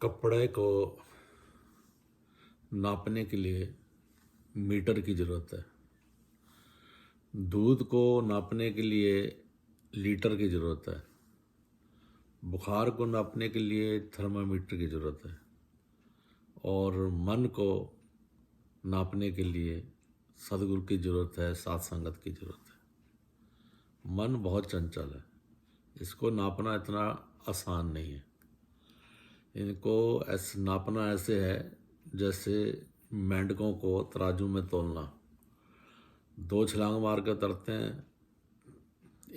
कपड़े को नापने के लिए मीटर की ज़रूरत है। दूध को नापने के लिए लीटर की ज़रूरत है। बुखार को नापने के लिए थर्मामीटर की ज़रूरत है। और मन को नापने के लिए सद्गुरु की ज़रूरत है, साथ संगत की ज़रूरत है। मन बहुत चंचल है, इसको नापना इतना आसान नहीं है। इनको नापना ऐसे है जैसे मेंढकों को तराजू में तोलना। 2 छलांग मार कर उतरते हैं,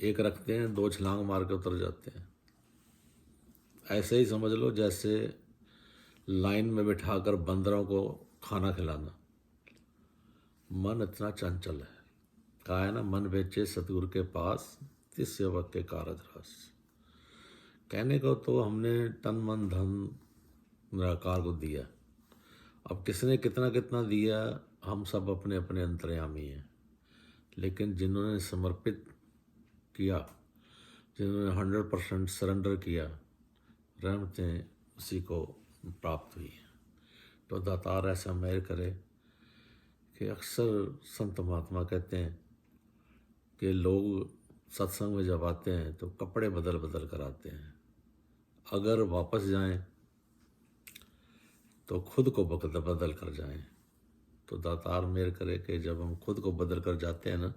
एक रखते हैं, 2 छलांग मार कर उतर जाते हैं। ऐसे ही समझ लो जैसे लाइन में बिठाकर बंदरों को खाना खिलाना। मन इतना चंचल है। कहा है ना, मन बेचे सतगुरु के पास, तिस सेवक के कारज रस। कहने को तो हमने तन मन धन निराकार को दिया, अब किसने कितना कितना दिया हम सब अपने अपने अंतर्यामी हैं। लेकिन जिन्होंने समर्पित किया, जिन्होंने 100% सरेंडर किया, रहमतें उसी को प्राप्त हुई हैं। तो दातार ऐसा मेहर करे कि अक्सर संत महात्मा कहते हैं कि लोग सत्संग में जब आते हैं तो कपड़े बदल बदल कर आते हैं। अगर वापस जाएं तो खुद को बदल कर जाएं। तो दातार मेहर करे कि जब हम खुद को बदल कर जाते हैं ना,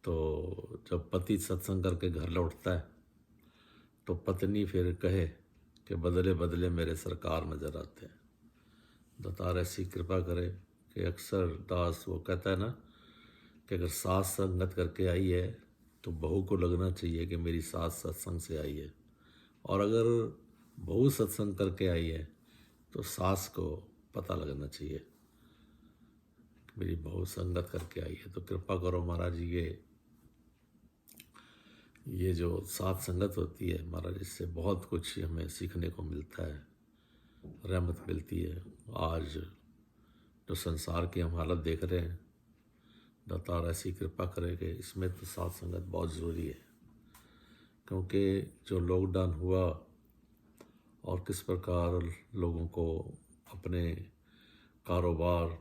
तो जब पति सत्संग करके घर लौटता है तो पत्नी फिर कहे कि बदले बदले मेरे सरकार नजर आते हैं। दातार ऐसी कृपा करे कि अक्सर दास वो कहता है ना कि अगर सास संगत करके आई है तो बहू को लगना चाहिए कि मेरी सास सत्संग से आई है, और अगर बहू सत्संग करके आई है तो सास को पता लगना चाहिए कि मेरी बहू संगत करके आई है। तो कृपा करो महाराज जी, ये जो साथ संगत होती है महाराज, इससे बहुत कुछ हमें सीखने को मिलता है, रहमत मिलती है। आज जो संसार की हम हालत देख रहे हैं, दातार ऐसी कृपा करे कि इसमें तो साथ संगत बहुत ज़रूरी है। क्योंकि जो लॉकडाउन हुआ और किस प्रकार लोगों को अपने कारोबार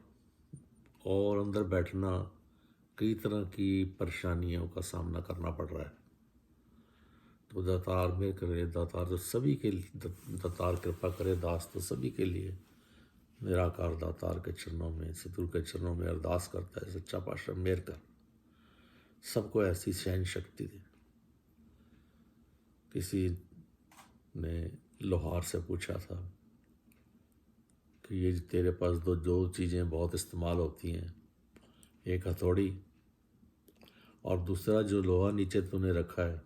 और अंदर बैठना, कई तरह की परेशानियों का सामना करना पड़ रहा है। तो दातार मेहर करे, दातार तो सभी के दातार कृपा करे, दास तो सभी के लिए निराकार दातार के चरणों में, सतगुरु के चरणों में अरदास करता है, सच्चा पातशाह मेहर कर, सबको ऐसी सहन शक्ति दे। किसी ने लोहार से पूछा था कि ये तेरे पास दो चीज़ें बहुत इस्तेमाल होती हैं, एक हथौड़ी और दूसरा जो लोहा नीचे तूने रखा है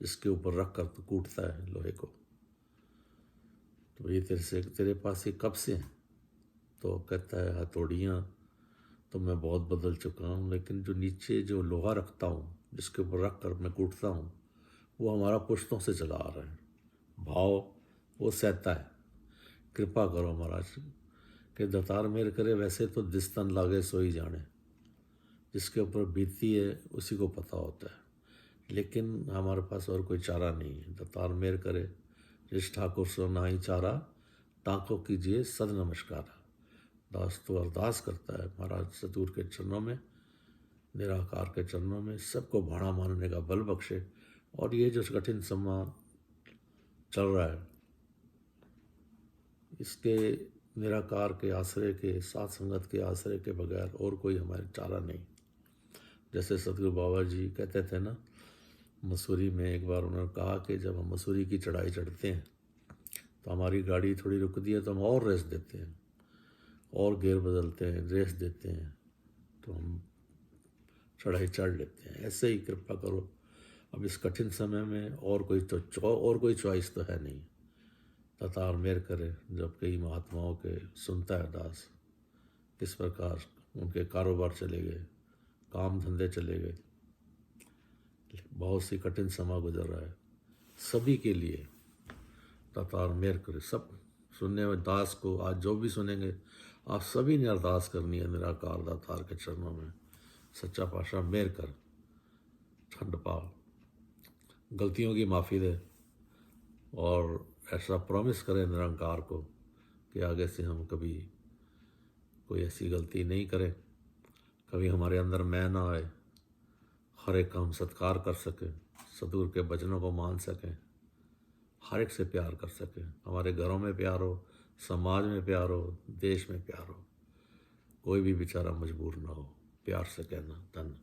जिसके ऊपर रख कर तो कूटता है लोहे को, तो ये तेरे पास ये कब से हैं? तो कहता है हथौड़ियाँ तो मैं बहुत बदल चुका हूँ, लेकिन जो नीचे जो लोहा रखता हूँ जिसके ऊपर रख कर मैं कूटता हूँ वो हमारा पुश्तों से चला आ रहा है, भाव वो सहता है। कृपा करो महाराज कि दातार मेहर करे। वैसे तो दिस्तन लागे सोई जाने, जिसके ऊपर बीती है उसी को पता होता है, लेकिन हमारे पास और कोई चारा नहीं है। दातार मेहर करे, जिस ठाकुर सो नाही चारा, टाँकों कीजिए सद नमस्कारा। दास तो अरदास करता है महाराज सतगुरु के चरणों में, निराकार के चरणों में, सबको भाड़ा मानने का बल बख्शे। और ये जो कठिन समय चल रहा है, इसके निराकार के आश्रय के, साथ संगत के आश्रय के बगैर और कोई हमारे चारा नहीं। जैसे सतगुरु बाबा जी कहते थे ना, मसूरी में एक बार उन्होंने कहा कि जब हम मसूरी की चढ़ाई चढ़ते हैं तो हमारी गाड़ी थोड़ी रुकती है तो हम और रेस देते हैं, और गियर बदलते हैं, रेस देते हैं, तो हम चढ़ाई चढ़ लेते हैं। ऐसे ही कृपा करो अब इस कठिन समय में, और कोई चॉइस तो है नहीं। दातार मेहर करे। जब कई महात्माओं के सुनता है दास किस प्रकार उनके कारोबार चले गए, काम धंधे चले गए, बहुत सी कठिन समय गुजर रहा है, सभी के लिए दातार मेहर करे। सब सुनने में दास को आज जो भी सुनेंगे आप सभी ने अरदास करनी है निराकार दातार के चरणों में, सच्चा पातशाह मेहर कर, ठंड पा, गलतियों की माफ़ी दे, और ऐसा प्रॉमिस करें निरंकार को कि आगे से हम कभी कोई ऐसी गलती नहीं करें, कभी हमारे अंदर मैं ना आए, हर एक का हम सत्कार कर सकें, सदगुरु के वचनों को मान सकें, हर एक से प्यार कर सकें, हमारे घरों में प्यार हो, समाज में प्यार हो, देश में प्यार हो, कोई भी बेचारा मजबूर ना हो, प्यार से कहना। धन्य।